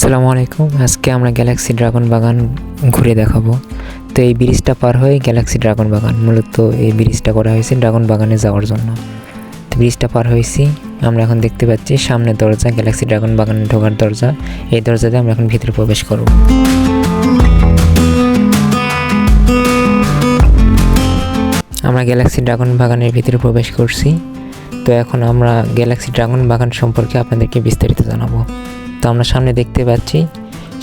আসসালামু আলাইকুম। আজকে আমরা গ্যালাক্সি ড্রাগন বাগান ঘুরে দেখাবো। তো এই ব্রিজটা পার হয়ে গ্যালাক্সি ড্রাগন বাগান, মূলত এই ব্রিজটা করা হয়েছে ড্রাগন বাগানে যাওয়ার জন্য। তো ব্রিজটা পার হয়েছি, আমরা এখন দেখতে পাচ্ছি সামনে দরজা, গ্যালাক্সি ড্রাগন বাগানে ঢোকার দরজা। এই দরজাতে আমরা এখন ভিতরে প্রবেশ করব। আমরা গ্যালাক্সি ড্রাগন বাগানের ভিতরে প্রবেশ করছি। তো এখন আমরা গ্যালাক্সি ড্রাগন বাগান সম্পর্কে আপনাদেরকে বিস্তারিত জানাবো। তো আমরা সামনে দেখতে পাচ্ছি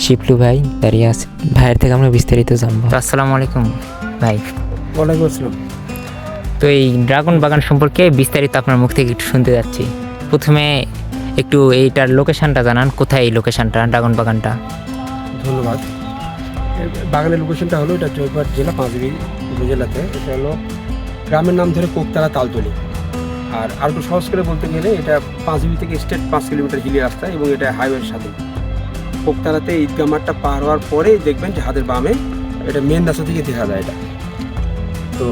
শিপলু ভাই দাঁড়িয়ে আছে, ভাইয়ের থেকে আমরা বিস্তারিত জানবো। আসসালামু আলাইকুম ভাই। ওয়ালাইকুম আসসালাম। তো এই ড্রাগন বাগান সম্পর্কে বিস্তারিত আপনার মুখ থেকে একটু শুনতে যাচ্ছি। প্রথমে একটু এইটার লোকেশনটা জানান, কোথায় এই লোকেশনটা ড্রাগন বাগানটা? ধন্যবাদ। বাগানের লোকেশনটা হলো এটা জয়পুরহাট জেলা পাঁচবি উপজেলাতে। এটা হলো গ্রামের নাম ধরে কোকতারা তালতলি। আর একটু সহজ করে বলতে গেলে এটা পাঁচবি থেকে স্টেট 5 কিলোমিটার হিলি রাস্তা এবং এটা হাইওয়ের সাথে। কোকতারাতে ঈদগাহ মাঠটা পার হওয়ার পরেই দেখবেন যে হাতের বামে এটা মেন রাস্তা থেকে দেখা যায় এটা। তো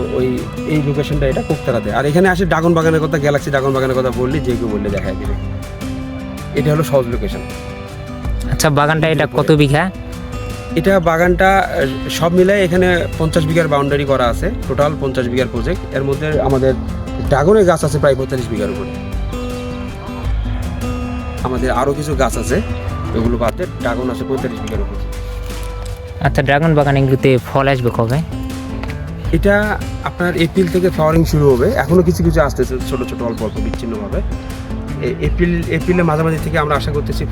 এই লোকেশনটা এটা কোকতারাতে। আর এখানে আসে ড্রাগন বাগানের কথা, গ্যালাক্সি ড্রাগন বাগানের কথা বললে যে কেউ বললে দেখায় দেবে। এটা হলো সহজ লোকেশন। আচ্ছা, বাগানটা এটা কত বিঘা? এটা বাগানটা সব মিলায় এখানে 50 বিঘার বাউন্ডারি করা আছে, টোটাল 50 বিঘার প্রজেক্ট। এর মধ্যে আমাদের ড্রাগনের গাছ আছে প্রায় 45 বিঘার উপরে। আমাদের আরও কিছু গাছ আছে, ওগুলো বাদে ড্রাগন আছে 45 বিঘার উপরে। আচ্ছা, ড্রাগন বাগান এগুলোতে ফল আসবে কবে? এটা আপনার এপ্রিল থেকে ফ্লাওয়ারিং শুরু হবে। এখনও কিছু কিছু আসতেছে ছোটো ছোটো অল্প অল্প বিচ্ছিন্নভাবে। এপ্রিলের মাঝামাঝি থেকে আমরা আশা করতেছি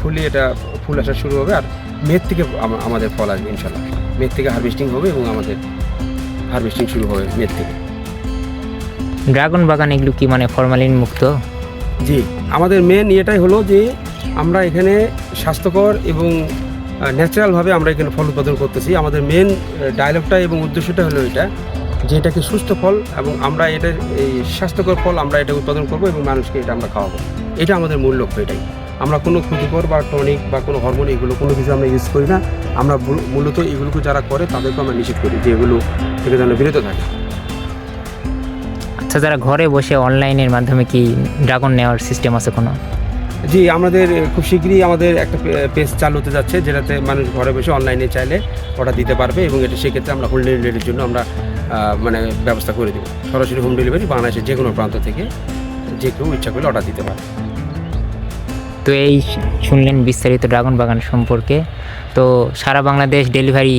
ফুল আসা শুরু হবে। আর মে থেকে আমাদের ফল আসবে ইনশাল্লাহ। মে থেকে হারভেস্টিং হবে এবং আমাদের হারভেস্টিং শুরু হবে মে থেকে। ড্রাগন বাগান এগুলো কি মানে ফরমালিন মুক্ত? জি, আমাদের মেন এটাই হলো যে আমরা এখানে স্বাস্থ্যকর এবং ন্যাচারালভাবে আমরা এখানে ফল উৎপাদন করতেছি। আমাদের মেন ডায়লগটা এবং উদ্দেশ্যটা হলো এটা, যে এটাকে সুস্থ ফল এবং আমরা এটা এই স্বাস্থ্যকর ফল আমরা এটা উৎপাদন করবো এবং মানুষকে এটা আমরা খাওয়াবো। এটা আমাদের মূল লক্ষ্য। এটাই আমরা কোনো ক্ষতিকর বা টনিক বা কোনো হরমোন এগুলো কোনো কিছু আমরা ইউজ করি না। আমরা মূলত এগুলোকে যারা করে তাদেরকে আমরা নিষেধ করি যে এগুলো থেকে যেন বিরত থাকে। আচ্ছা, যারা ঘরে বসে অনলাইনের মাধ্যমে কি ড্রাগন নেওয়ার সিস্টেম আছে কোনো? জি, আমাদের খুব শীঘ্রই আমাদের একটা পেজ চালু হতে যাচ্ছে, যেটাতে মানুষ ঘরে বসে অনলাইনে চাইলে অর্ডার দিতে পারবে এবং এটা সেক্ষেত্রে আমরা হোম ডেলিভারির জন্য আমরা ব্যবস্থা করে দেবো। সরাসরি হোম ডেলিভারি বাংলাদেশের যে কোনো প্রান্ত থেকে যে কেউ ইচ্ছা করলে অর্ডার দিতে পারে। তো এই শুনলেন বিস্তারিত ড্রাগন বাগান সম্পর্কে। তো সারা বাংলাদেশ ডেলিভারি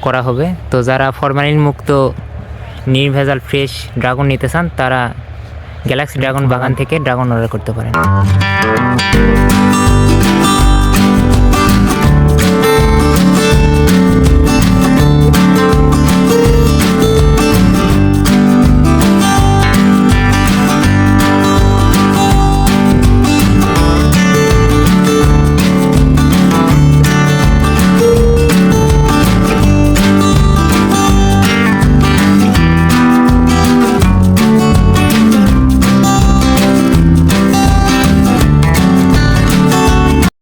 করা হবে। তো যারা ফরমালিন মুক্ত নির্ভেজাল ফ্রেশ ড্রাগন নিতে চান তারা গ্যালাক্সি ড্রাগন বাগান থেকে ড্রাগন অর্ডার করতে পারেন।